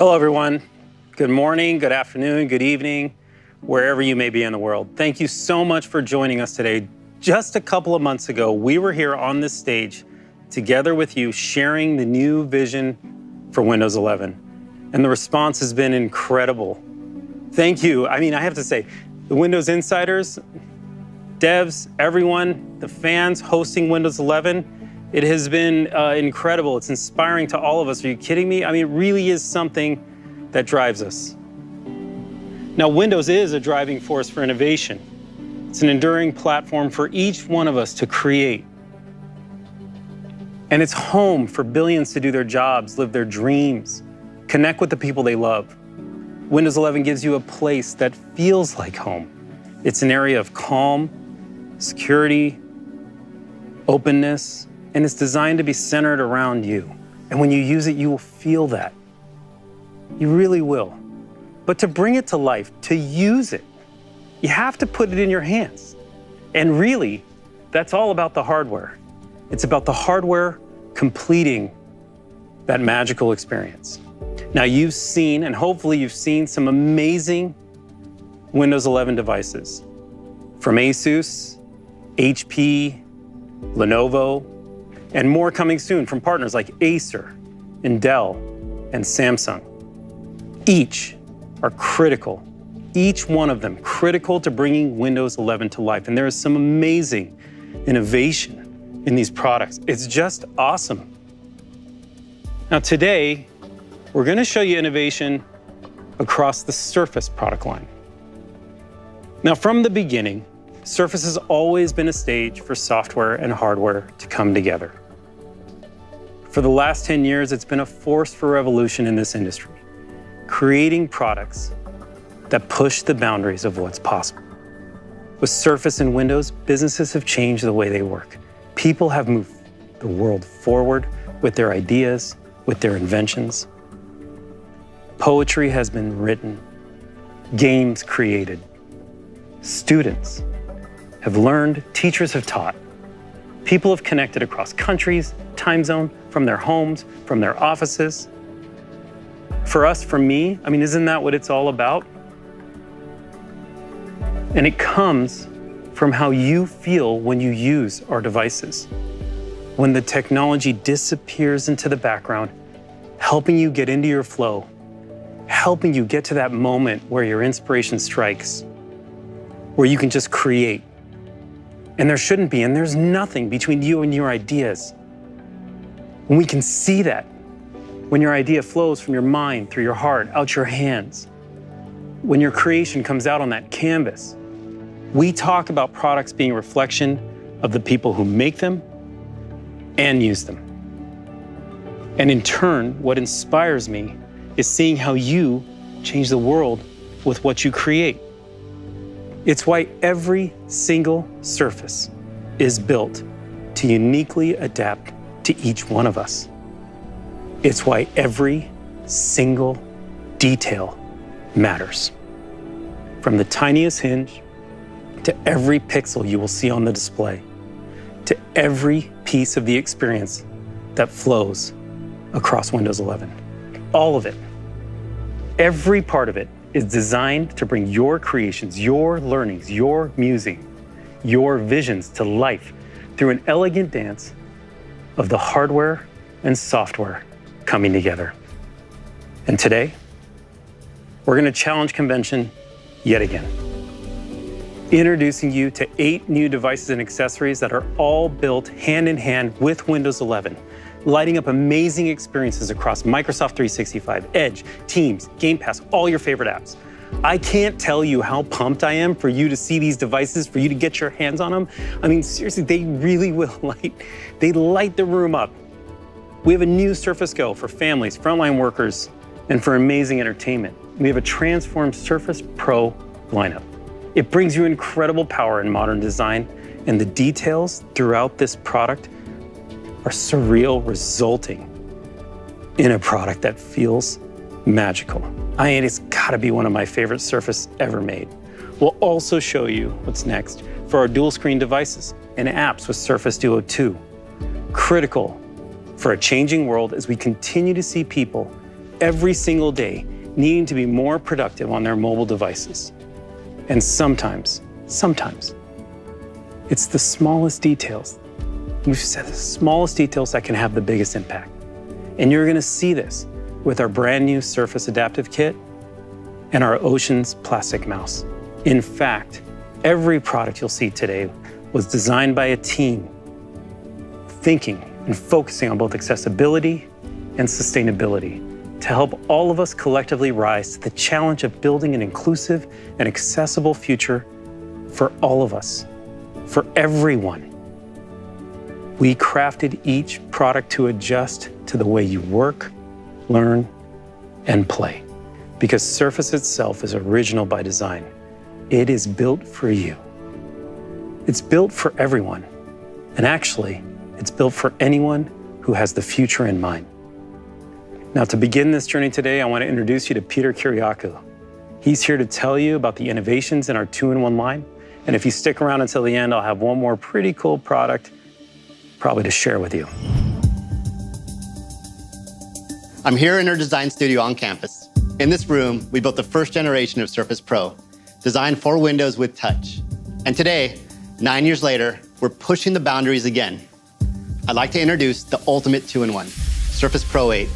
Hello, everyone. Good morning, good afternoon, good evening, wherever you may be in the world. Thank you so much for joining us today. Just a couple of months ago, we were here on this stage together with you, sharing the new vision for Windows 11. And the response has been incredible. Thank you. I mean, I have to say, the Windows insiders, devs, everyone, the fans hosting Windows 11, it has been incredible. It's inspiring to all of us. Are you kidding me? I mean, it really is something that drives us. Now, Windows is a driving force for innovation. It's an enduring platform for each one of us to create. And it's home for billions to do their jobs, live their dreams, connect with the people they love. Windows 11 gives you a place that feels like home. It's an area of calm, security, openness, and it's designed to be centered around you. And when you use it, you will feel that. You really will. But to bring it to life, to use it, you have to put it in your hands. And really, that's all about the hardware. It's about the hardware completing that magical experience. Now, you've seen, and hopefully you've seen, some amazing Windows 11 devices from Asus, HP, Lenovo, and more coming soon from partners like Acer and Dell and Samsung. Each are critical, each one of them critical to bringing Windows 11 to life. And there is some amazing innovation in these products. It's just awesome. Now today, we're going to show you innovation across the Surface product line. Now from the beginning, Surface has always been a stage for software and hardware to come together. For the last 10 years, it's been a force for revolution in this industry, creating products that push the boundaries of what's possible. With Surface and Windows, businesses have changed the way they work. People have moved the world forward with their ideas, with their inventions. Poetry has been written, games created, students have learned, teachers have taught. People have connected across countries, time zone, from their homes, from their offices. For us, for me, I mean, isn't that what it's all about? And it comes from how you feel when you use our devices. When the technology disappears into the background, helping you get into your flow, helping you get to that moment where your inspiration strikes, where you can just create. And there shouldn't be, and there's nothing between you and your ideas. When we can see that, when your idea flows from your mind, through your heart, out your hands, when your creation comes out on that canvas, we talk about products being a reflection of the people who make them and use them. And in turn, what inspires me is seeing how you change the world with what you create. It's why every single Surface is built to uniquely adapt to each one of us. It's why every single detail matters. From the tiniest hinge to every pixel you will see on the display, to every piece of the experience that flows across Windows 11. All of it, every part of it is designed to bring your creations, your learnings, your musing your visions to life through an elegant dance of the hardware and software coming together. And today, we're going to challenge convention yet again. Introducing you to 8 new devices and accessories that are all built hand in hand with Windows 11, lighting up amazing experiences across Microsoft 365, Edge, Teams, Game Pass, all your favorite apps. I can't tell you how pumped I am for you to see these devices, for you to get your hands on them. I mean, seriously, they really will light the room up. We have a new Surface Go for families, frontline workers, and for amazing entertainment. We have a transformed Surface Pro lineup. It brings you incredible power and modern design, and the details throughout this product are surreal, resulting in a product that feels magical. I mean, it's gotta be one of my favorite Surface ever made. We'll also show you what's next for our dual screen devices and apps with Surface Duo 2. Critical for a changing world as we continue to see people every single day needing to be more productive on their mobile devices. And sometimes, it's the smallest details. We've said the smallest details that can have the biggest impact. And you're gonna see this with our brand new Surface Adaptive Kit and our Oceans plastic mouse. In fact, every product you'll see today was designed by a team thinking and focusing on both accessibility and sustainability to help all of us collectively rise to the challenge of building an inclusive and accessible future for all of us, for everyone. We crafted each product to adjust to the way you work, learn, and play. Because Surface itself is original by design. It is built for you. It's built for everyone. And actually, it's built for anyone who has the future in mind. Now, to begin this journey today, I want to introduce you to Peter Kyriakou. He's here to tell you about the innovations in our 2-in-1 line. And if you stick around until the end, I'll have one more pretty cool product probably to share with you. I'm here in our design studio on campus. In this room, we built the first generation of Surface Pro, designed for Windows with touch. And today, 9 years later, we're pushing the boundaries again. I'd like to introduce the ultimate 2-in-1, Surface Pro 8.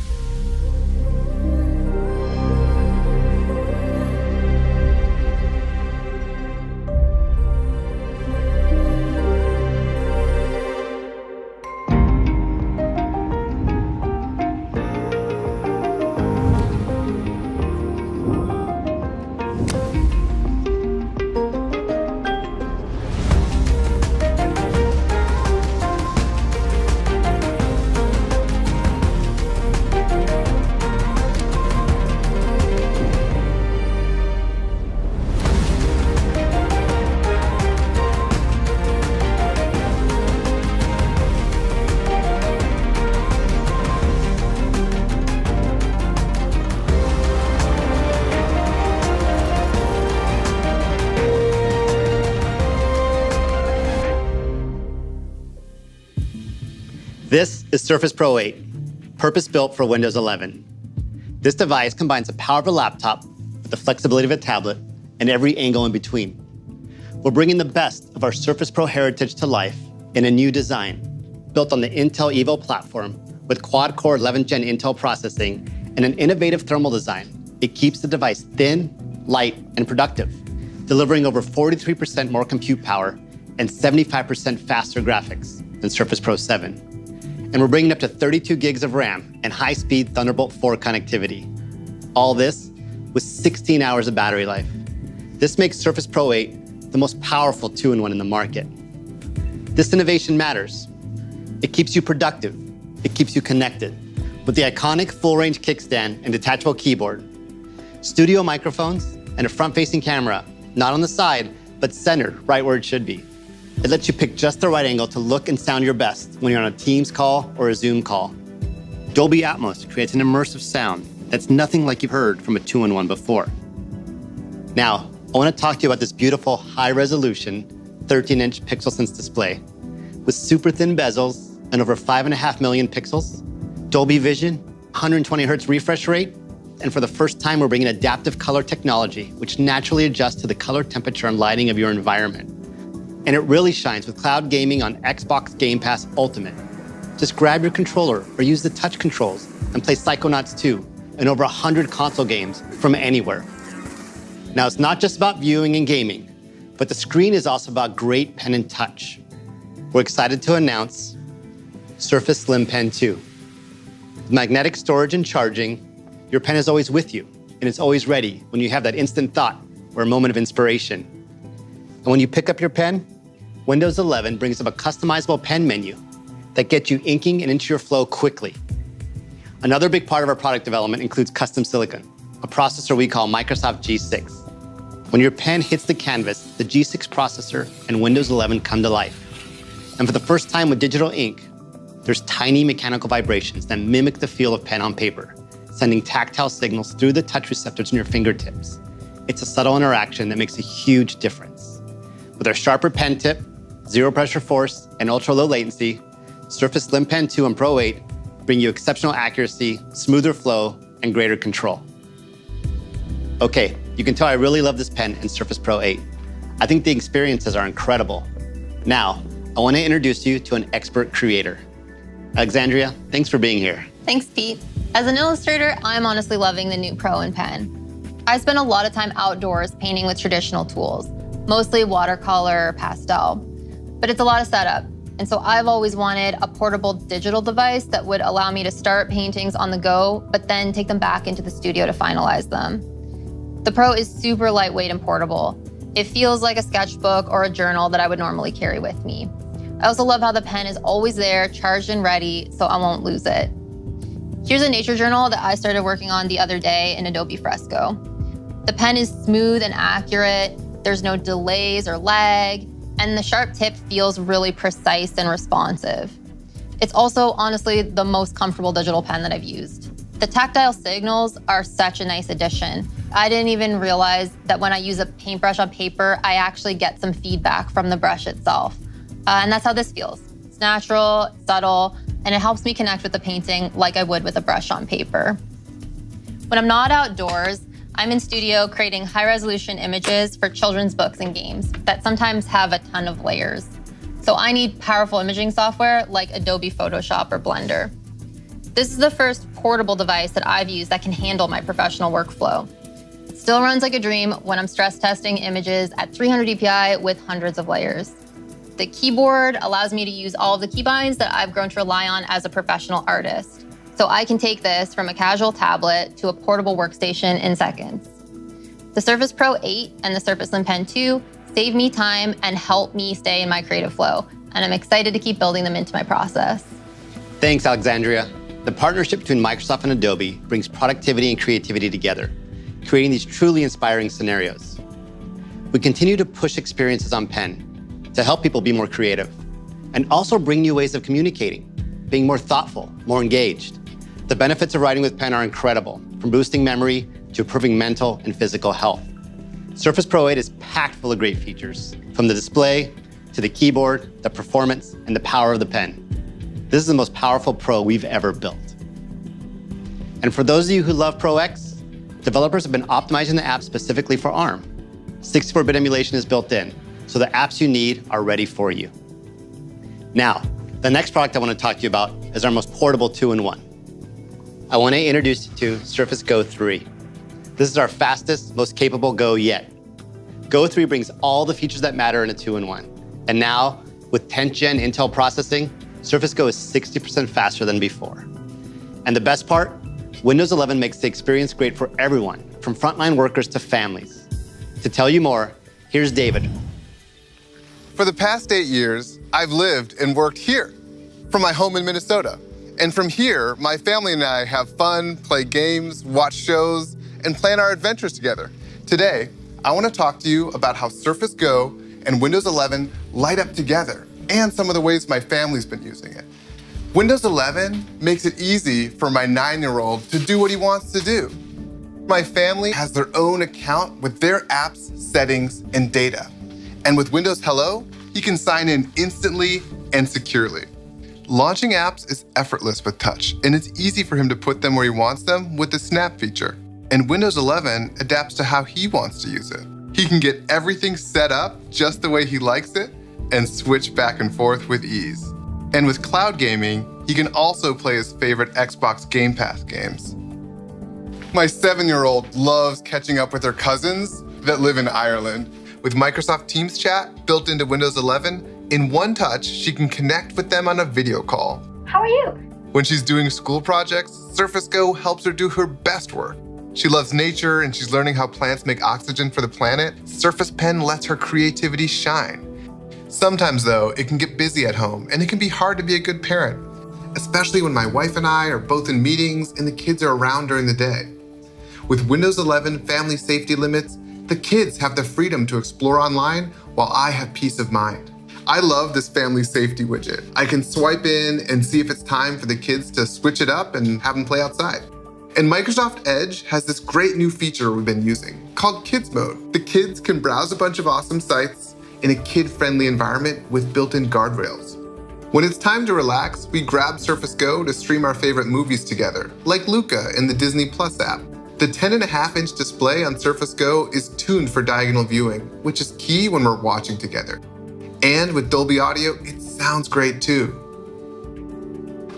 This is Surface Pro 8, purpose-built for Windows 11. This device combines the power of a laptop with the flexibility of a tablet and every angle in between. We're bringing the best of our Surface Pro heritage to life in a new design, built on the Intel Evo platform with quad-core 11th Gen Intel processing and an innovative thermal design. It keeps the device thin, light, and productive, delivering over 43% more compute power and 75% faster graphics than Surface Pro 7. And we're bringing up to 32 gigs of RAM and high-speed Thunderbolt 4 connectivity. All this with 16 hours of battery life. This makes Surface Pro 8 the most powerful 2-in-1 in the market. This innovation matters. It keeps you productive. It keeps you connected. With the iconic full-range kickstand and detachable keyboard, studio microphones, and a front-facing camera, not on the side, but centered right where it should be. It lets you pick just the right angle to look and sound your best when you're on a Teams call or a Zoom call. Dolby Atmos creates an immersive sound that's nothing like you've heard from a 2-in-1 before. Now, I want to talk to you about this beautiful high-resolution 13-inch PixelSense display with super thin bezels and over 5.5 million pixels, Dolby Vision, 120 Hz refresh rate, and for the first time, we're bringing adaptive color technology, which naturally adjusts to the color, temperature, and lighting of your environment. And it really shines with cloud gaming on Xbox Game Pass Ultimate. Just grab your controller or use the touch controls and play Psychonauts 2 and over 100 console games from anywhere. Now, it's not just about viewing and gaming, but the screen is also about great pen and touch. We're excited to announce Surface Slim Pen 2. With magnetic storage and charging, your pen is always with you, and it's always ready when you have that instant thought or a moment of inspiration. And when you pick up your pen, Windows 11 brings up a customizable pen menu that gets you inking and into your flow quickly. Another big part of our product development includes custom silicon, a processor we call Microsoft G6. When your pen hits the canvas, the G6 processor and Windows 11 come to life. And for the first time with digital ink, there's tiny mechanical vibrations that mimic the feel of pen on paper, sending tactile signals through the touch receptors in your fingertips. It's a subtle interaction that makes a huge difference. With our sharper pen tip, zero pressure force, and ultra low latency, Surface Slim Pen 2 and Pro 8 bring you exceptional accuracy, smoother flow, and greater control. Okay, you can tell I really love this pen and Surface Pro 8. I think the experiences are incredible. Now, I want to introduce you to an expert creator. Alexandria, thanks for being here. Thanks, Pete. As an illustrator, I'm honestly loving the new Pro and Pen. I spend a lot of time outdoors painting with traditional tools, mostly watercolor or pastel, but it's a lot of setup. And so I've always wanted a portable digital device that would allow me to start paintings on the go, but then take them back into the studio to finalize them. The Pro is super lightweight and portable. It feels like a sketchbook or a journal that I would normally carry with me. I also love how the pen is always there, charged and ready, so I won't lose it. Here's a nature journal that I started working on the other day in Adobe Fresco. The pen is smooth and accurate, there's no delays or lag, and the sharp tip feels really precise and responsive. It's also, honestly, the most comfortable digital pen that I've used. The tactile signals are such a nice addition. I didn't even realize that when I use a paintbrush on paper, I actually get some feedback from the brush itself. And that's how this feels. It's natural, subtle, and it helps me connect with the painting like I would with a brush on paper. When I'm not outdoors, I'm in studio creating high-resolution images for children's books and games that sometimes have a ton of layers. So I need powerful imaging software like Adobe Photoshop or Blender. This is the first portable device that I've used that can handle my professional workflow. It still runs like a dream when I'm stress testing images at 300 dpi with hundreds of layers. The keyboard allows me to use all of the keybinds that I've grown to rely on as a professional artist. So I can take this from a casual tablet to a portable workstation in seconds. The Surface Pro 8 and the Surface Slim Pen 2 save me time and help me stay in my creative flow. And I'm excited to keep building them into my process. Thanks, Alexandria. The partnership between Microsoft and Adobe brings productivity and creativity together, creating these truly inspiring scenarios. We continue to push experiences on pen to help people be more creative and also bring new ways of communicating, being more thoughtful, more engaged. The benefits of writing with pen are incredible, from boosting memory to improving mental and physical health. Surface Pro 8 is packed full of great features, from the display to the keyboard, the performance, and the power of the pen. This is the most powerful Pro we've ever built. And for those of you who love Pro X, developers have been optimizing the app specifically for ARM. 64-bit emulation is built in, so the apps you need are ready for you. Now, the next product I want to talk to you about is our most portable two-in-one. I want to introduce you to Surface Go 3. This is our fastest, most capable Go yet. Go 3 brings all the features that matter in a two-in-one. And now, with 10th gen Intel processing, Surface Go is 60% faster than before. And the best part, Windows 11 makes the experience great for everyone, from frontline workers to families. To tell you more, here's David. For the past 8 years, I've lived and worked here from my home in Minnesota. And from here, my family and I have fun, play games, watch shows, and plan our adventures together. Today, I want to talk to you about how Surface Go and Windows 11 light up together and some of the ways my family's been using it. Windows 11 makes it easy for my 9-year-old to do what he wants to do. My family has their own account with their apps, settings, and data. And with Windows Hello, he can sign in instantly and securely. Launching apps is effortless with touch, and it's easy for him to put them where he wants them with the Snap feature. And Windows 11 adapts to how he wants to use it. He can get everything set up just the way he likes it, and switch back and forth with ease. And with cloud gaming, he can also play his favorite Xbox Game Pass games. My 7-year-old loves catching up with her cousins that live in Ireland. With Microsoft Teams chat built into Windows 11, in one touch, she can connect with them on a video call. How are you? When she's doing school projects, Surface Go helps her do her best work. She loves nature and she's learning how plants make oxygen for the planet. Surface Pen lets her creativity shine. Sometimes though, it can get busy at home and it can be hard to be a good parent, especially when my wife and I are both in meetings and the kids are around during the day. With Windows 11 family safety limits, the kids have the freedom to explore online while I have peace of mind. I love this family safety widget. I can swipe in and see if it's time for the kids to switch it up and have them play outside. And Microsoft Edge has this great new feature we've been using called Kids Mode. The kids can browse a bunch of awesome sites in a kid-friendly environment with built-in guardrails. When it's time to relax, we grab Surface Go to stream our favorite movies together, like Luca in the Disney Plus app. The 10.5-inch display on Surface Go is tuned for diagonal viewing, which is key when we're watching together. And with Dolby Audio, it sounds great too.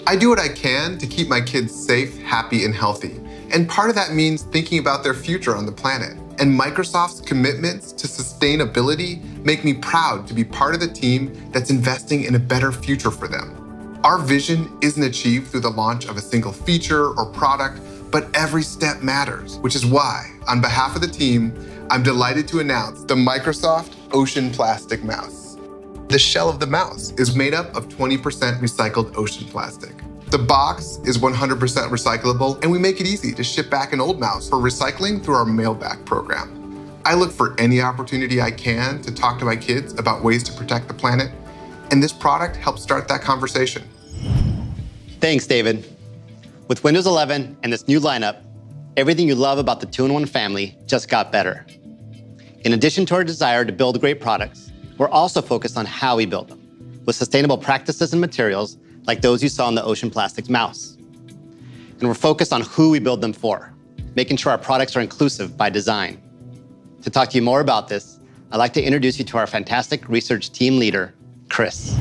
I do what I can to keep my kids safe, happy, and healthy. And part of that means thinking about their future on the planet. And Microsoft's commitments to sustainability make me proud to be part of the team that's investing in a better future for them. Our vision isn't achieved through the launch of a single feature or product, but every step matters, which is why, on behalf of the team, I'm delighted to announce the Microsoft Ocean Plastic Mouse. The shell of the mouse is made up of 20% recycled ocean plastic. The box is 100% recyclable, and we make it easy to ship back an old mouse for recycling through our mail-back program. I look for any opportunity I can to talk to my kids about ways to protect the planet, and this product helps start that conversation. Thanks, David. With Windows 11 and this new lineup, everything you love about the 2-in-1 family just got better. In addition to our desire to build great products, we're also focused on how we build them, with sustainable practices and materials like those you saw in the Ocean Plastics mouse. And we're focused on who we build them for, making sure our products are inclusive by design. To talk to you more about this, I'd like to introduce you to our fantastic research team leader, Kris.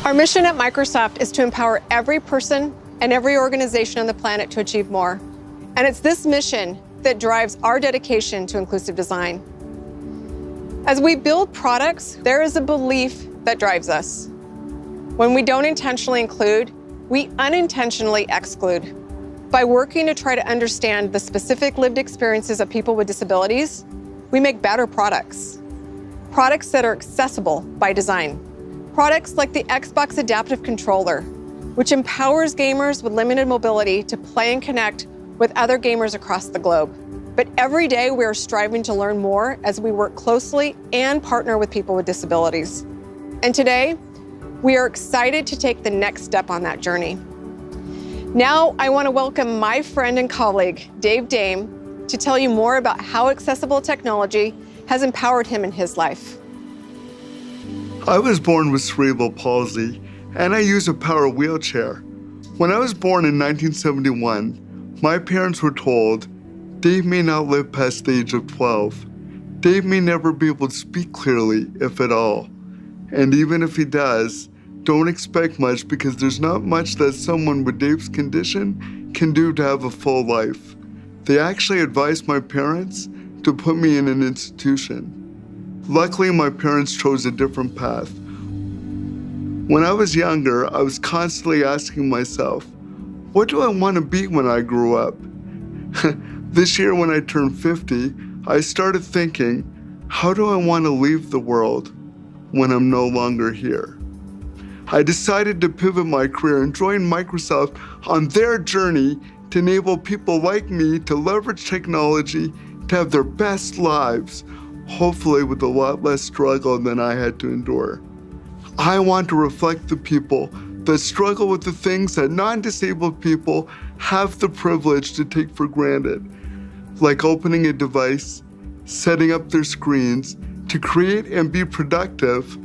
Our mission at Microsoft is to empower every person and every organization on the planet to achieve more. And it's this mission that drives our dedication to inclusive design. As we build products, there is a belief that drives us. When we don't intentionally include, we unintentionally exclude. By working to try to understand the specific lived experiences of people with disabilities, we make better products. Products that are accessible by design. Products like the Xbox Adaptive Controller, which empowers gamers with limited mobility to play and connect with other gamers across the globe. But every day we are striving to learn more as we work closely and partner with people with disabilities. And today, we are excited to take the next step on that journey. Now, I want to welcome my friend and colleague, Dave Dame, to tell you more about how accessible technology has empowered him in his life. I was born with cerebral palsy, and I use a power wheelchair. When I was born in 1971, my parents were told, Dave may not live past the age of 12. Dave may never be able to speak clearly, if at all. And even if he does, don't expect much because there's not much that someone with Dave's condition can do to have a full life. They actually advised my parents to put me in an institution. Luckily, my parents chose a different path. When I was younger, I was constantly asking myself, what do I want to be when I grew up? This year when I turned 50, I started thinking, how do I want to leave the world when I'm no longer here? I decided to pivot my career and join Microsoft on their journey to enable people like me to leverage technology to have their best lives, hopefully with a lot less struggle than I had to endure. I want to reflect the people that struggle with the things that non-disabled people have the privilege to take for granted, like opening a device, setting up their screens to create and be productive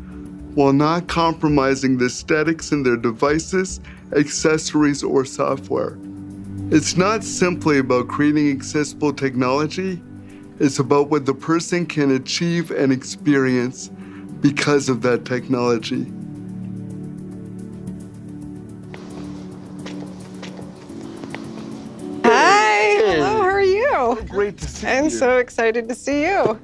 while not compromising the aesthetics in their devices, accessories, or software. It's not simply about creating accessible technology, It's about what the person can achieve and experience because of that technology. Hi, hello, how are you? Great to see you. I'm so excited to see you.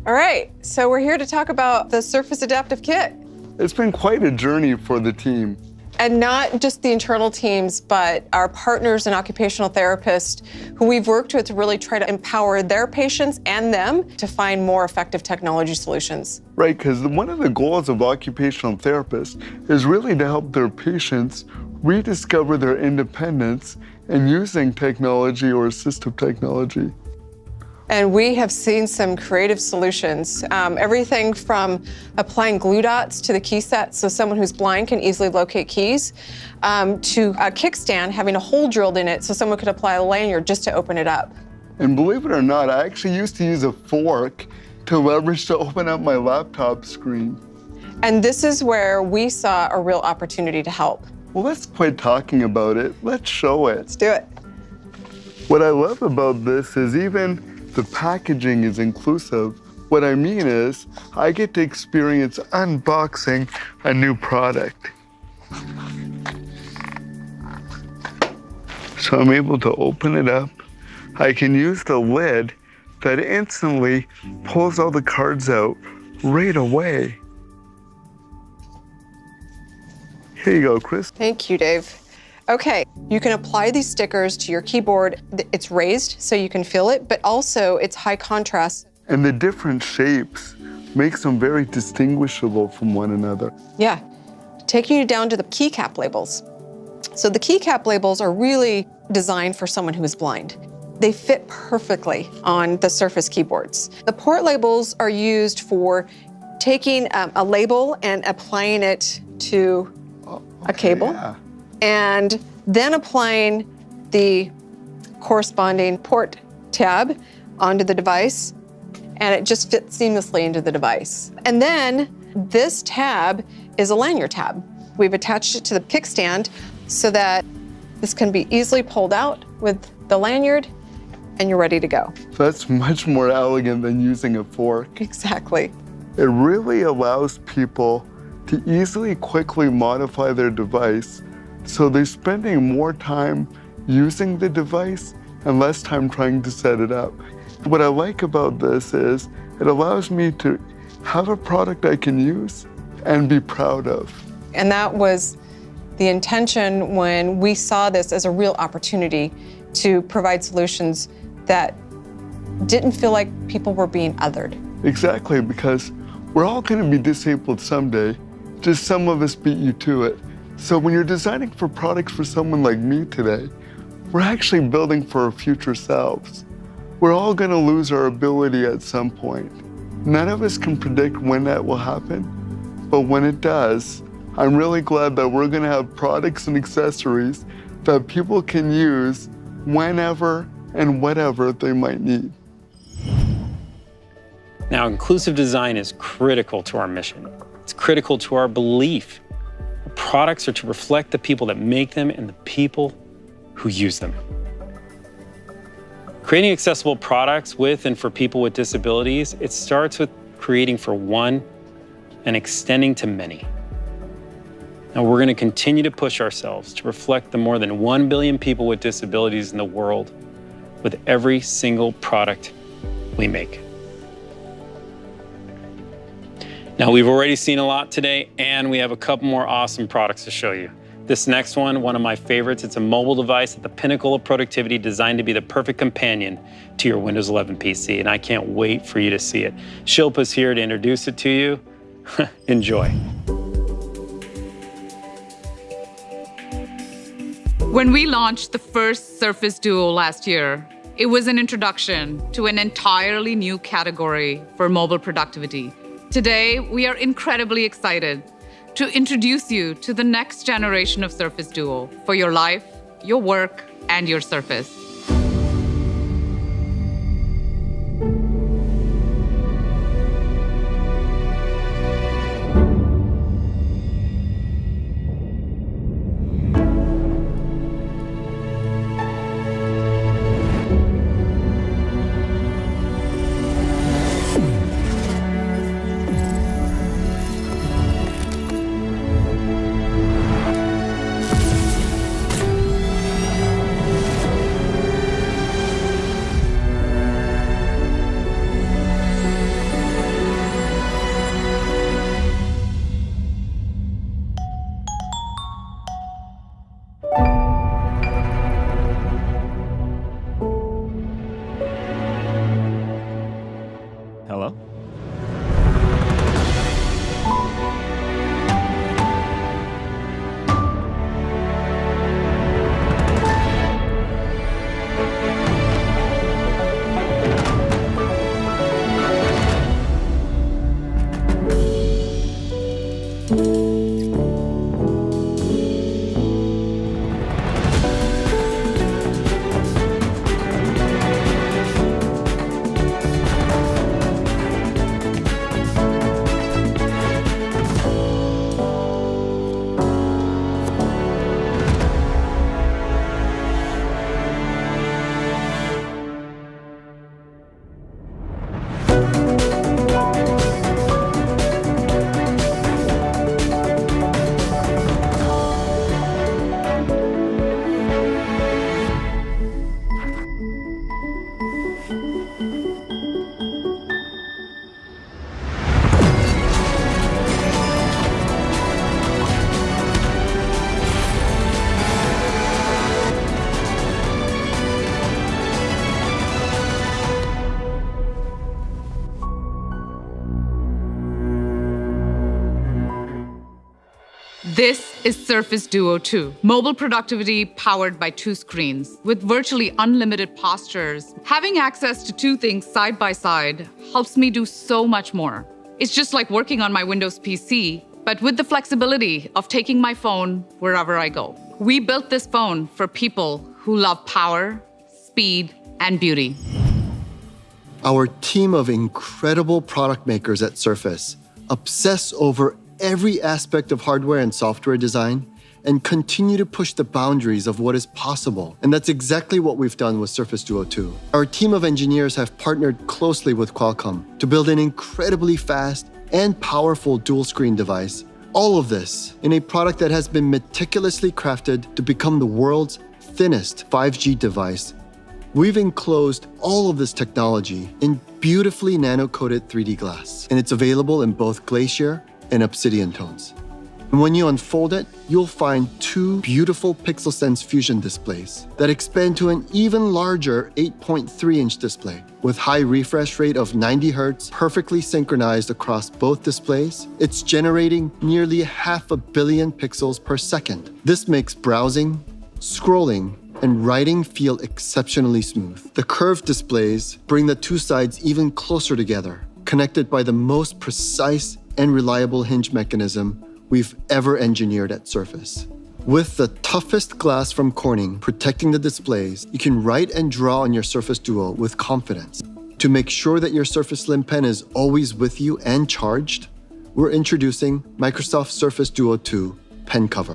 All right, so we're here to talk about the Surface Adaptive Kit. It's been quite a journey for the team. And not just the internal teams, but our partners and occupational therapists who we've worked with to really try to empower their patients and them to find more effective technology solutions. Right, because one of the goals of occupational therapists is really to help their patients rediscover their independence in using technology or assistive technology. And we have seen some creative solutions, everything from applying glue dots to the key set so someone who's blind can easily locate keys, to a kickstand having a hole drilled in it so someone could apply a lanyard just to open it up. And believe it or not, I actually used to use a fork to leverage to open up my laptop screen. And this is where we saw a real opportunity to help. Well, let's quit talking about it. Let's show it. Let's do it. What I love about this is even the packaging is inclusive. What I mean is, I get to experience unboxing a new product. So I'm able to open it up. I can use the lid that instantly pulls all the cards out right away. Here you go, Kris. Thank you, Dave. Okay, you can apply these stickers to your keyboard. It's raised so you can feel it, but also it's high contrast. And the different shapes makes them very distinguishable from one another. Yeah, taking you down to the keycap labels. So the keycap labels are really designed for someone who is blind. They fit perfectly on the Surface keyboards. The port labels are used for taking a label and applying it to a cable. Yeah. And then applying the corresponding port tab onto the device, and it just fits seamlessly into the device. And then this tab is a lanyard tab. We've attached it to the kickstand so that this can be easily pulled out with the lanyard, and you're ready to go. So that's much more elegant than using a fork. Exactly. It really allows people to easily, quickly modify their device, so they're spending more time using the device and less time trying to set it up. What I like about this is it allows me to have a product I can use and be proud of. And that was the intention when we saw this as a real opportunity to provide solutions that didn't feel like people were being othered. Exactly, because we're all going to be disabled someday, just some of us beat you to it. So when you're designing for products for someone like me today, we're actually building for our future selves. We're all going to lose our ability at some point. None of us can predict when that will happen, but when it does, I'm really glad that we're going to have products and accessories that people can use whenever and whatever they might need. Now, inclusive design is critical to our mission. It's critical to our belief. Our products are to reflect the people that make them and the people who use them. Creating accessible products with and for people with disabilities, it starts with creating for one and extending to many. Now, we're going to continue to push ourselves to reflect the more than 1 billion people with disabilities in the world with every single product we make. Now, we've already seen a lot today, and we have a couple more awesome products to show you. This next one of my favorites, it's a mobile device at the pinnacle of productivity designed to be the perfect companion to your Windows 11 PC, and I can't wait for you to see it. Shilpa's here to introduce it to you. Enjoy. When we launched the first Surface Duo last year, it was an introduction to an entirely new category for mobile productivity. Today, we are incredibly excited to introduce you to the next generation of Surface Duo for your life, your work, and your Surface. This is Surface Duo 2, mobile productivity powered by 2 screens. With virtually unlimited postures, having access to 2 things side by side helps me do so much more. It's just like working on my Windows PC, but with the flexibility of taking my phone wherever I go. We built this phone for people who love power, speed, and beauty. Our team of incredible product makers at Surface obsess over every aspect of hardware and software design and continue to push the boundaries of what is possible. And that's exactly what we've done with Surface Duo 2. Our team of engineers have partnered closely with Qualcomm to build an incredibly fast and powerful dual-screen device. All of this in a product that has been meticulously crafted to become the world's thinnest 5G device. We've enclosed all of this technology in beautifully nano-coated 3D glass, and it's available in both Glacier and Obsidian tones. And when you unfold it, you'll find 2 beautiful PixelSense Fusion displays that expand to an even larger 8.3-inch display. With high refresh rate of 90 Hz, perfectly synchronized across both displays, it's generating nearly 500 million pixels per second. This makes browsing, scrolling, and writing feel exceptionally smooth. The curved displays bring the 2 sides even closer together, connected by the most precise and reliable hinge mechanism we've ever engineered at Surface. With the toughest glass from Corning protecting the displays, you can write and draw on your Surface Duo with confidence. To make sure that your Surface Slim Pen is always with you and charged, we're introducing Microsoft Surface Duo 2 Pen Cover.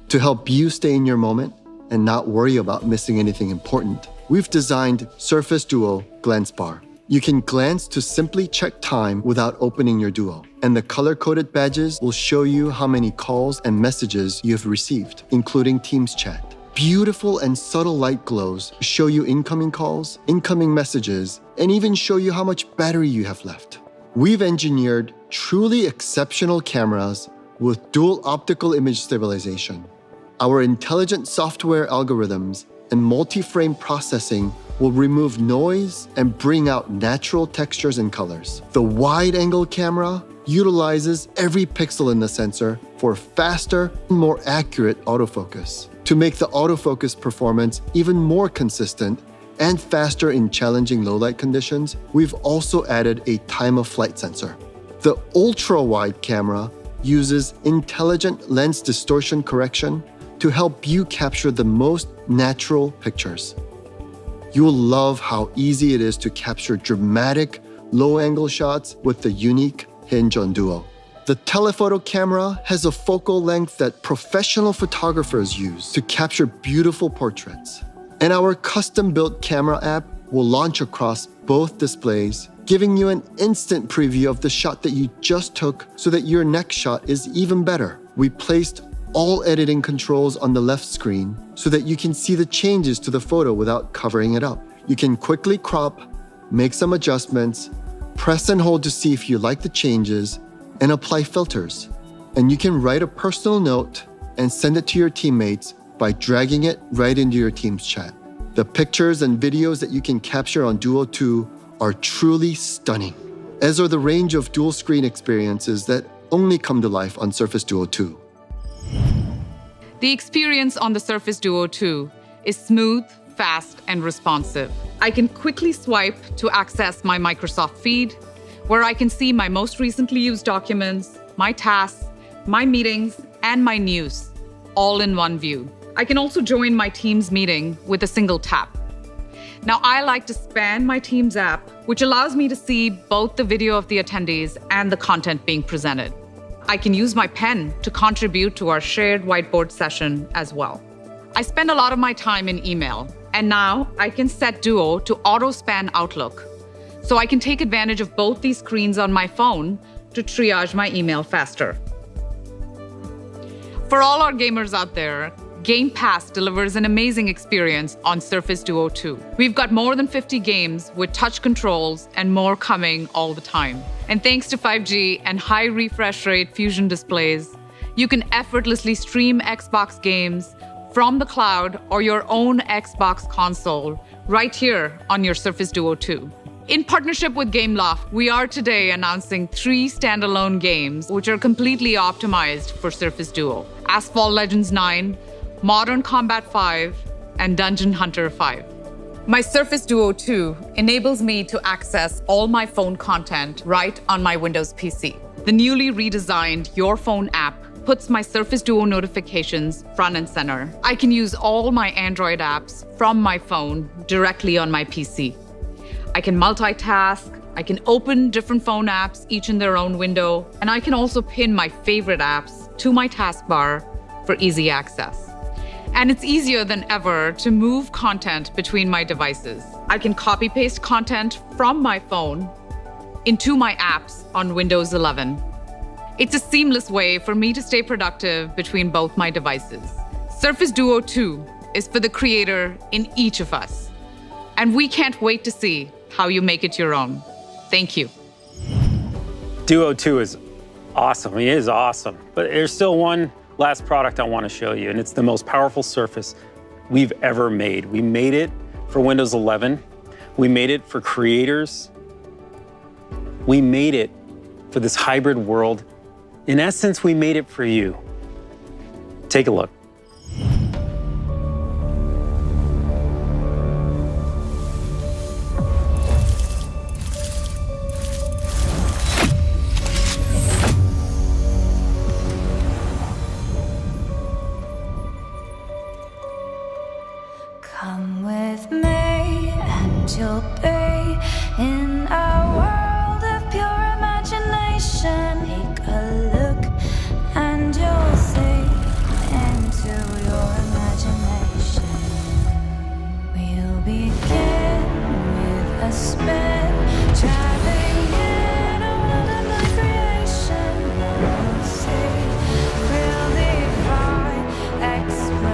To help you stay in your moment and not worry about missing anything important, we've designed Surface Duo Glance Bar. You can glance to simply check time without opening your Duo, and the color-coded badges will show you how many calls and messages you have received, including Teams chat. Beautiful and subtle light glows show you incoming calls, incoming messages, and even show you how much battery you have left. We've engineered truly exceptional cameras with dual optical image stabilization. Our intelligent software algorithms and multi-frame processing will remove noise and bring out natural textures and colors. The wide-angle camera utilizes every pixel in the sensor for faster and more accurate autofocus. To make the autofocus performance even more consistent and faster in challenging low-light conditions, we've also added a time-of-flight sensor. The ultra-wide camera uses intelligent lens distortion correction to help you capture the most natural pictures. You'll love how easy it is to capture dramatic, low-angle shots with the unique hinge on Duo. The telephoto camera has a focal length that professional photographers use to capture beautiful portraits. And our custom-built camera app will launch across both displays, giving you an instant preview of the shot that you just took so that your next shot is even better. We placed all editing controls on the left screen so that you can see the changes to the photo without covering it up. You can quickly crop, make some adjustments, press and hold to see if you like the changes, and apply filters. And you can write a personal note and send it to your teammates by dragging it right into your Teams chat. The pictures and videos that you can capture on Duo 2 are truly stunning, as are the range of dual screen experiences that only come to life on Surface Duo 2. The experience on the Surface Duo 2 is smooth, fast, and responsive. I can quickly swipe to access my Microsoft feed, where I can see my most recently used documents, my tasks, my meetings, and my news, all in one view. I can also join my Teams meeting with a single tap. Now, I like to span my Teams app, which allows me to see both the video of the attendees and the content being presented. I can use my pen to contribute to our shared whiteboard session as well. I spend a lot of my time in email, and now I can set Duo to auto-span Outlook, so I can take advantage of both these screens on my phone to triage my email faster. For all our gamers out there, Game Pass delivers an amazing experience on Surface Duo 2. We've got more than 50 games with touch controls and more coming all the time. And thanks to 5G and high refresh rate Fusion displays, you can effortlessly stream Xbox games from the cloud or your own Xbox console right here on your Surface Duo 2. In partnership with Gameloft, we are today announcing 3 standalone games which are completely optimized for Surface Duo: Asphalt Legends 9, Modern Combat 5, and Dungeon Hunter 5. My Surface Duo 2 enables me to access all my phone content right on my Windows PC. The newly redesigned Your Phone app puts my Surface Duo notifications front and center. I can use all my Android apps from my phone directly on my PC. I can multitask, I can open different phone apps, each in their own window, and I can also pin my favorite apps to my taskbar for easy access. And it's easier than ever to move content between my devices. I can copy-paste content from my phone into my apps on Windows 11. It's a seamless way for me to stay productive between both my devices. Surface Duo 2 is for the creator in each of us. And we can't wait to see how you make it your own. Thank you. Duo 2 is awesome. It is awesome. But there's still one last product I want to show you, and it's the most powerful Surface we've ever made. We made it for Windows 11. We made it for creators. We made it for this hybrid world. In essence, we made it for you. Take a look. Come with me and you'll be in a world of pure imagination. Take a look and you'll see into your imagination. We'll begin with a spin, traveling in a world of my creation. We'll see, we'll defy explanation.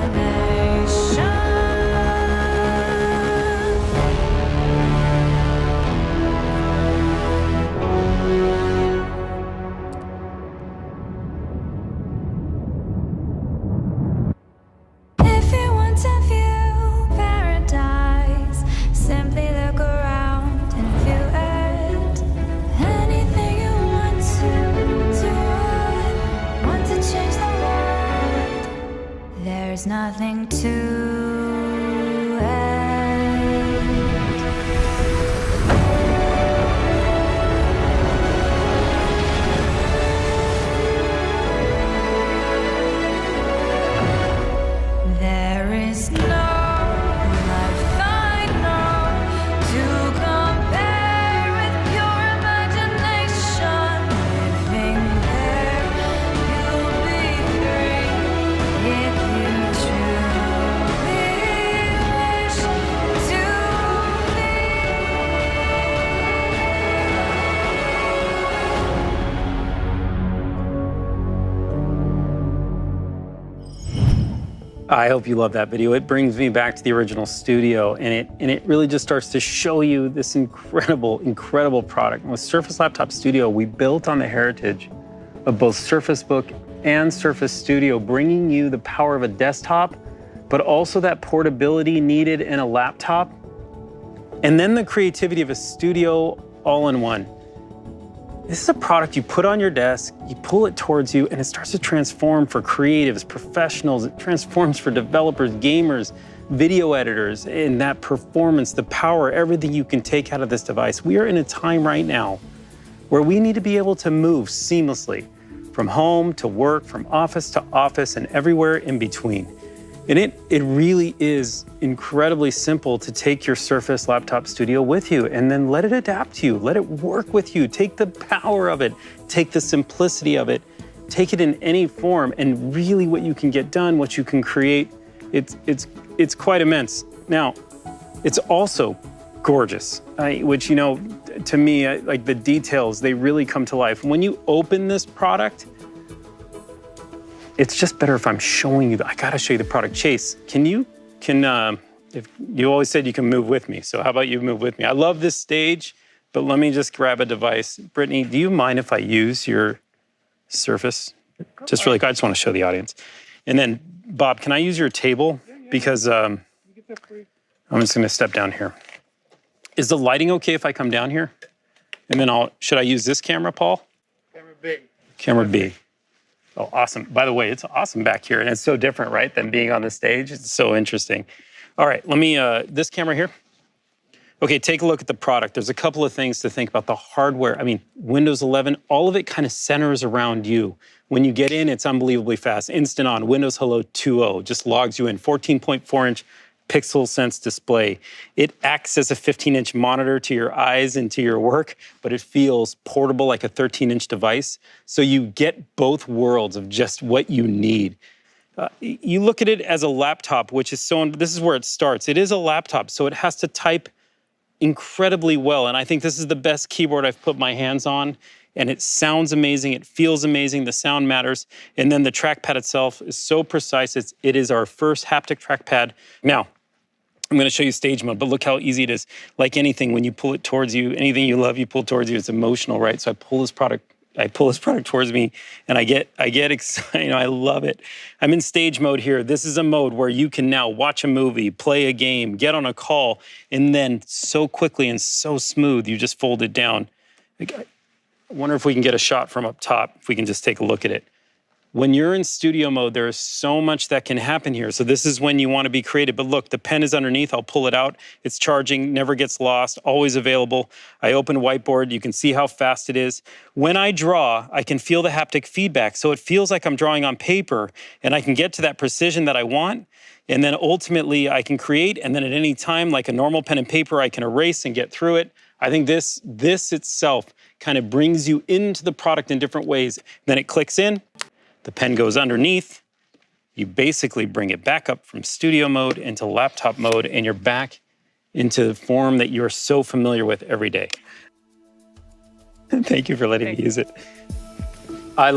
If you want to view paradise, simply look around and view it. Anything you want to do it. Want to change the world? There's nothing to it. There is no life I know to compare with pure imagination. Living there, you'll be free if you truly wish to I hope you love that video. It brings me back to the original studio, and it really just starts to show you this incredible, incredible product. And with Surface Laptop Studio, we built on the heritage of both Surface Book and Surface Studio, bringing you the power of a desktop, but also that portability needed in a laptop, and then the creativity of a studio all in one. This is a product you put on your desk, you pull it towards you, and it starts to transform for creatives, professionals. It transforms for developers, gamers, video editors, and that performance, the power, everything you can take out of this device. We are in a time right now where we need to be able to move seamlessly from home to work, from office to office, and everywhere in between. And it really is incredibly simple to take your Surface Laptop Studio with you and then let it adapt to you, let it work with you, take the power of it, take the simplicity of it, take it in any form, and really what you can get done, what you can create, it's quite immense. Now, it's also gorgeous, which, you know, to me, like the details, they really come to life. When you open this product, it's just better if I'm showing you. I gotta show you the product. Chase, if you always said you can move with me, so how about you move with me? I love this stage, but let me just grab a device. Brittany, do you mind if I use your Surface? Just really quick, I just wanna show the audience. And then, Bob, can I use your table? Because I'm just gonna step down here. Is the lighting okay if I come down here? And then should I use this camera, Paul? Camera B. Camera B. Oh, awesome. By the way, it's awesome back here. And it's so different, right, than being on the stage. It's so interesting. All right, let me, this camera here. Okay, take a look at the product. There's a couple of things to think about. The hardware, I mean, Windows 11, all of it kind of centers around you. When you get in, it's unbelievably fast. Instant on, Windows Hello 2.0 just logs you in. 14.4-inch pixel sense display. It acts as a 15-inch monitor to your eyes and to your work, but it feels portable like a 13-inch device. So you get both worlds of just what you need. You look at it as a laptop, which is this is where it starts. It is a laptop, so it has to type incredibly well. And I think this is the best keyboard I've put my hands on. And it sounds amazing, it feels amazing, the sound matters. And then the trackpad itself is so precise. It is our first haptic trackpad. Now, I'm gonna show you stage mode, but look how easy it is. Like anything, when you pull it towards you, anything you love, you pull it towards you, it's emotional, right? So I pull this product towards me and I get excited, you know, I love it. I'm in stage mode here. This is a mode where you can now watch a movie, play a game, get on a call, and then so quickly and so smooth, you just fold it down. I wonder if we can get a shot from up top, if we can just take a look at it. When you're in studio mode, there is so much that can happen here. So this is when you want to be creative. But look, the pen is underneath. I'll pull it out. It's charging, never gets lost, always available. I open whiteboard. You can see how fast it is. When I draw, I can feel the haptic feedback. So it feels like I'm drawing on paper, and I can get to that precision that I want. And then ultimately, I can create. And then at any time, like a normal pen and paper, I can erase and get through it. I think this itself kind of brings you into the product in different ways. Then it clicks in. The pen goes underneath. You basically bring it back up from studio mode into laptop mode, and you're back into the form that you're so familiar with every day. Thank you for letting me use it. I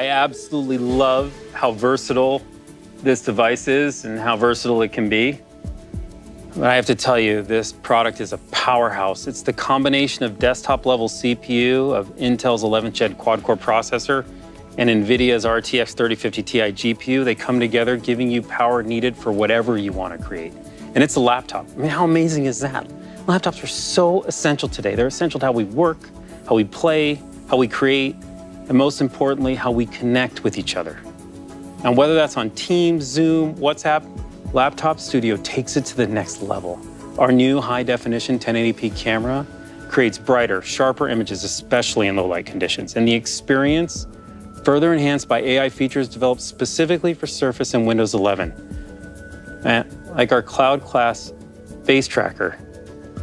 absolutely love how versatile this device is and how versatile it can be. But I have to tell you, this product is a powerhouse. It's the combination of desktop-level CPU, of Intel's 11th Gen quad-core processor, and NVIDIA's RTX 3050 Ti GPU. They come together, giving you power needed for whatever you want to create. And it's a laptop. I mean, how amazing is that? Laptops are so essential today. They're essential to how we work, how we play, how we create, and most importantly, how we connect with each other. And whether that's on Teams, Zoom, WhatsApp, Laptop Studio takes it to the next level. Our new high-definition 1080p camera creates brighter, sharper images, especially in low-light conditions. And the experience, further enhanced by AI features developed specifically for Surface and Windows 11. Like our cloud-class face tracker,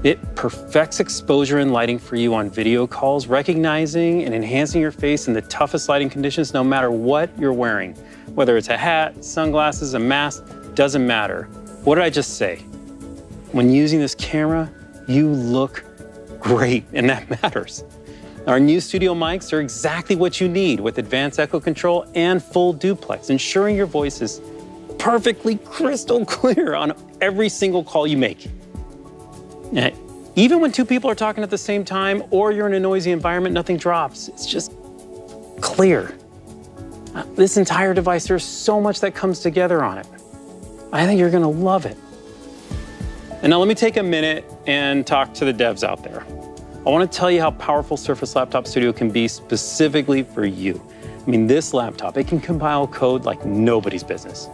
it perfects exposure and lighting for you on video calls, recognizing and enhancing your face in the toughest lighting conditions, no matter what you're wearing. Whether it's a hat, sunglasses, a mask, doesn't matter. What did I just say? When using this camera, you look great, and that matters. Our new studio mics are exactly what you need, with advanced echo control and full duplex, ensuring your voice is perfectly crystal clear on every single call you make. Now, even when two people are talking at the same time or you're in a noisy environment, nothing drops. It's just clear. This entire device, there's so much that comes together on it. I think you're gonna love it. And now let me take a minute and talk to the devs out there. I want to tell you how powerful Surface Laptop Studio can be specifically for you. I mean, this laptop, it can compile code like nobody's business.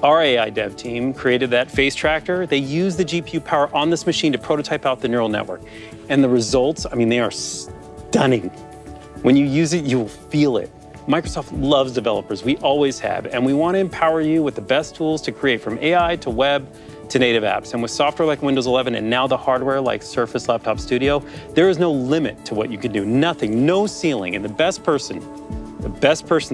Our AI dev team created that face tracker. They used the GPU power on this machine to prototype out the neural network. And the results, I mean, they are stunning. When you use it, you will feel it. Microsoft loves developers, we always have, and we want to empower you with the best tools to create, from AI to web to native apps. And with software like Windows 11 and now the hardware like Surface Laptop Studio, there is no limit to what you can do, nothing, no ceiling. And the best person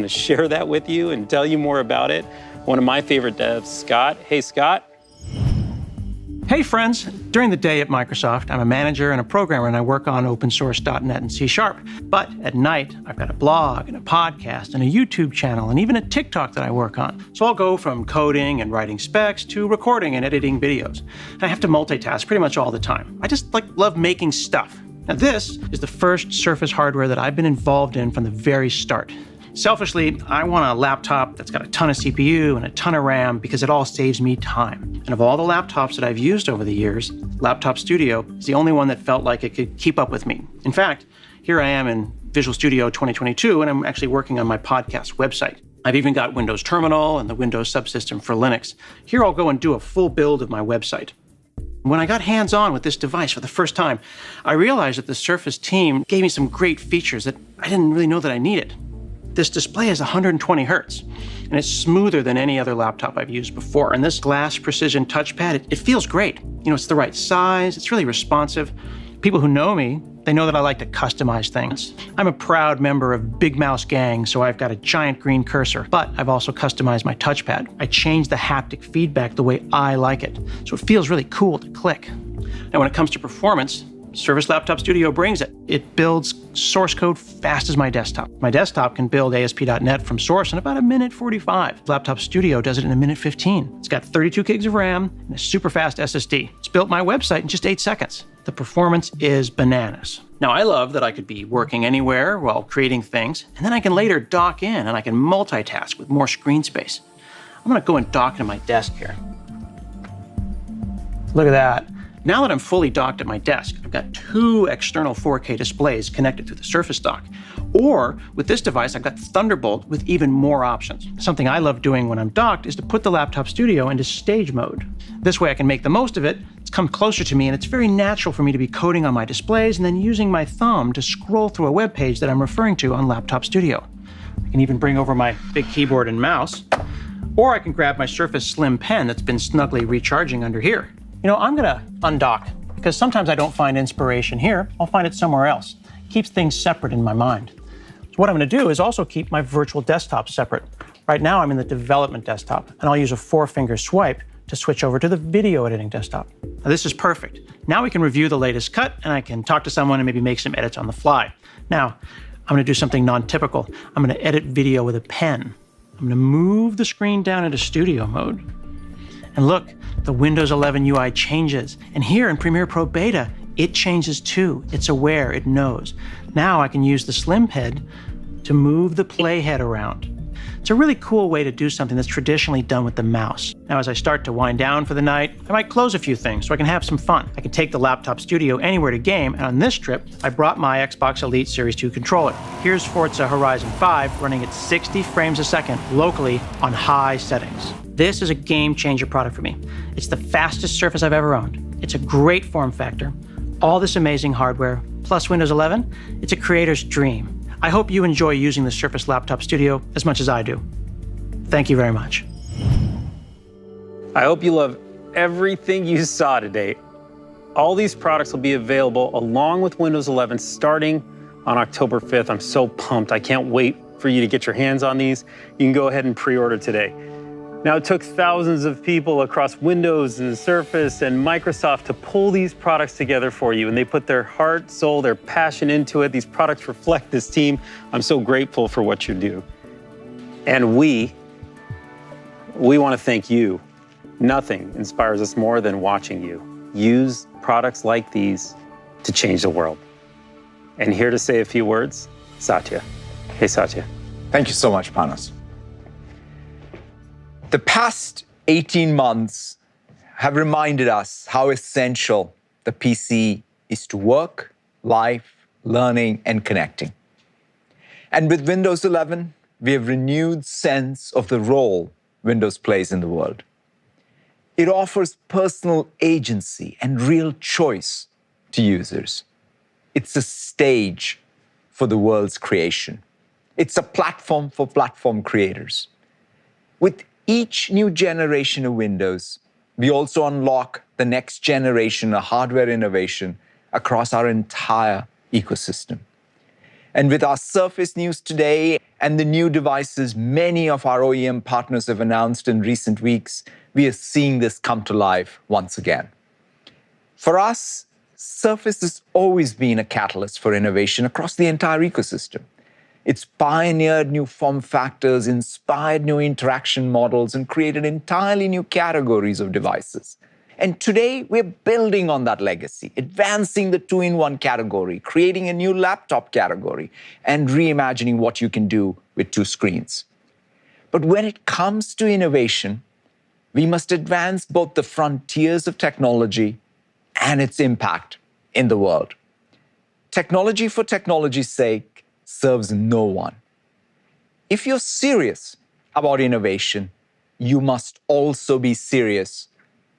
to share that with you and tell you more about it, one of my favorite devs, Scott. Hey, Scott. Hey friends, during the day at Microsoft, I'm a manager and a programmer, and I work on open-source.NET and C#. But at night, I've got a blog and a podcast and a YouTube channel and even a TikTok that I work on. So I'll go from coding and writing specs to recording and editing videos. And I have to multitask pretty much all the time. I just love making stuff. Now this is the first Surface hardware that I've been involved in from the very start. Selfishly, I want a laptop that's got a ton of CPU and a ton of RAM because it all saves me time. And of all the laptops that I've used over the years, Laptop Studio is the only one that felt like it could keep up with me. In fact, here I am in Visual Studio 2022, and I'm actually working on my podcast website. I've even got Windows Terminal and the Windows subsystem for Linux. Here I'll go and do a full build of my website. When I got hands-on with this device for the first time, I realized that the Surface team gave me some great features that I didn't really know that I needed. This display is 120 hertz, and it's smoother than any other laptop I've used before. And this glass precision touchpad, it feels great. It's the right size, it's really responsive. People who know me, they know that I like to customize things. I'm a proud member of Big Mouse Gang, so I've got a giant green cursor, but I've also customized my touchpad. I changed the haptic feedback the way I like it, so it feels really cool to click. Now, when it comes to performance, Surface Laptop Studio brings it. It builds source code fast as my desktop. My desktop can build ASP.NET from source in about 1:45. Laptop Studio does it in 1:15. It's got 32 gigs of RAM and a super fast SSD. It's built my website in just 8 seconds. The performance is bananas. Now, I love that I could be working anywhere while creating things, and then I can later dock in and I can multitask with more screen space. I'm gonna go and dock into my desk here. Look at that. Now that I'm fully docked at my desk, I've got 2 external 4K displays connected through the Surface dock. Or with this device, I've got Thunderbolt with even more options. Something I love doing when I'm docked is to put the Laptop Studio into stage mode. This way I can make the most of it. It's come closer to me, and it's very natural for me to be coding on my displays and then using my thumb to scroll through a web page that I'm referring to on Laptop Studio. I can even bring over my big keyboard and mouse, or I can grab my Surface Slim Pen that's been snugly recharging under here. I'm gonna undock because sometimes I don't find inspiration here. I'll find it somewhere else. It keeps things separate in my mind. So what I'm gonna do is also keep my virtual desktop separate. Right now I'm in the development desktop, and I'll use a 4-finger swipe to switch over to the video editing desktop. Now this is perfect. Now we can review the latest cut, and I can talk to someone and maybe make some edits on the fly. Now, I'm gonna do something non-typical. I'm gonna edit video with a pen. I'm gonna move the screen down into studio mode. And look, the Windows 11 UI changes. And here in Premiere Pro Beta, it changes too. It's aware, it knows. Now I can use the Slim Pad to move the playhead around. It's a really cool way to do something that's traditionally done with the mouse. Now, as I start to wind down for the night, I might close a few things so I can have some fun. I can take the Laptop Studio anywhere to game, and on this trip, I brought my Xbox Elite Series 2 controller. Here's Forza Horizon 5 running at 60 frames a second locally on high settings. This is a game-changer product for me. It's the fastest Surface I've ever owned. It's a great form factor. All this amazing hardware, plus Windows 11, it's a creator's dream. I hope you enjoy using the Surface Laptop Studio as much as I do. Thank you very much. I hope you love everything you saw today. All these products will be available along with Windows 11 starting on October 5th. I'm so pumped. I can't wait for you to get your hands on these. You can go ahead and pre-order today. Now, it took thousands of people across Windows and Surface and Microsoft to pull these products together for you, and they put their heart, soul, their passion into it. These products reflect this team. I'm so grateful for what you do. And we want to thank you. Nothing inspires us more than watching you use products like these to change the world. And here to say a few words, Satya. Hey, Satya. Thank you so much, Panos. The past 18 months have reminded us how essential the PC is to work, life, learning, and connecting. And with Windows 11, we have renewed sense of the role Windows plays in the world. It offers personal agency and real choice to users. It's a stage for the world's creation. It's a platform for platform creators. With each new generation of Windows, we also unlock the next generation of hardware innovation across our entire ecosystem. And with our Surface news today and the new devices many of our OEM partners have announced in recent weeks, we are seeing this come to life once again. For us, Surface has always been a catalyst for innovation across the entire ecosystem. It's pioneered new form factors, inspired new interaction models, and created entirely new categories of devices. And today, we're building on that legacy, advancing the two-in-one category, creating a new laptop category, and reimagining what you can do with with 2 screens. But when it comes to innovation, we must advance both the frontiers of technology and its impact in the world. Technology for technology's sake serves no one. If you're serious about innovation, you must also be serious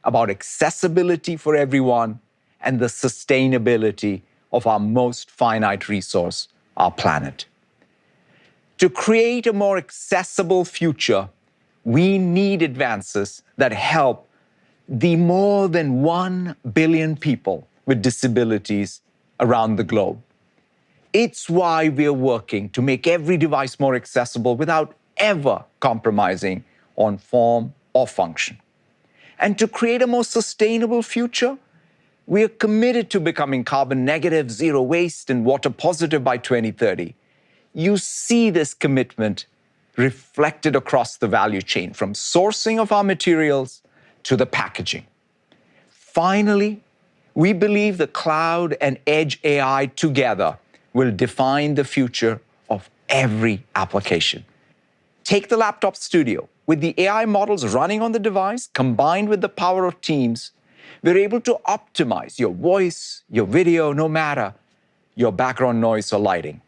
about accessibility for everyone and the sustainability of our most finite resource, our planet. To create a more accessible future, we need advances that help the more than 1 billion people with disabilities around the globe. It's why we're working to make every device more accessible without ever compromising on form or function. And to create a more sustainable future, we are committed to becoming carbon negative, zero waste, and water positive by 2030. You see this commitment reflected across the value chain, from sourcing of our materials to the packaging. Finally, we believe the cloud and edge AI together will define the future of every application. Take the laptop studio. With the AI models running on the device, combined with the power of Teams, we're able to optimize your voice, your video, no matter your background noise or lighting.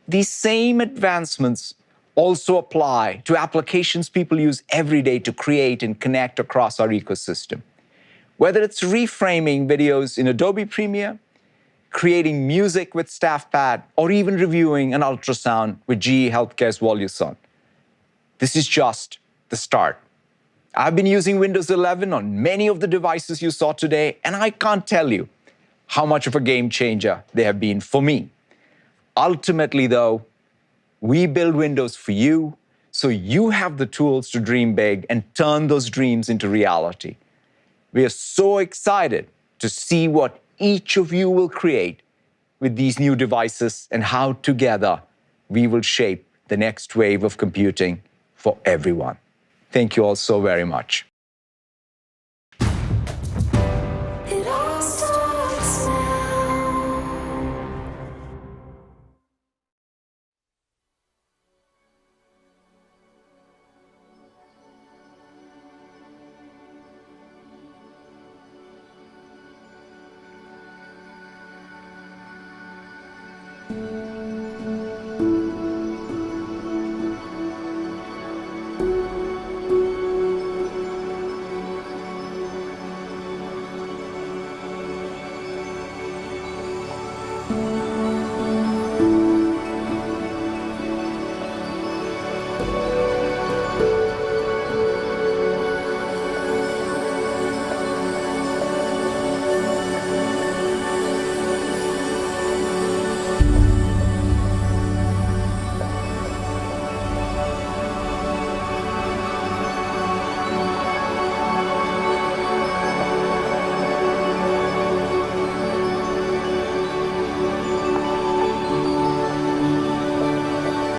These same advancements also apply to applications people use every day to create and connect across our ecosystem. Whether it's reframing videos in Adobe Premiere, creating music with StaffPad, or even reviewing an ultrasound with GE Healthcare's Voluson. This is just the start. I've been using Windows 11 on many of the devices you saw today, and I can't tell you how much of a game changer they have been for me. Ultimately, though, we build Windows for you, so you have the tools to dream big and turn those dreams into reality. We are so excited to see what each of you will create with these new devices and how together we will shape the next wave of computing for everyone. Thank you all so very much.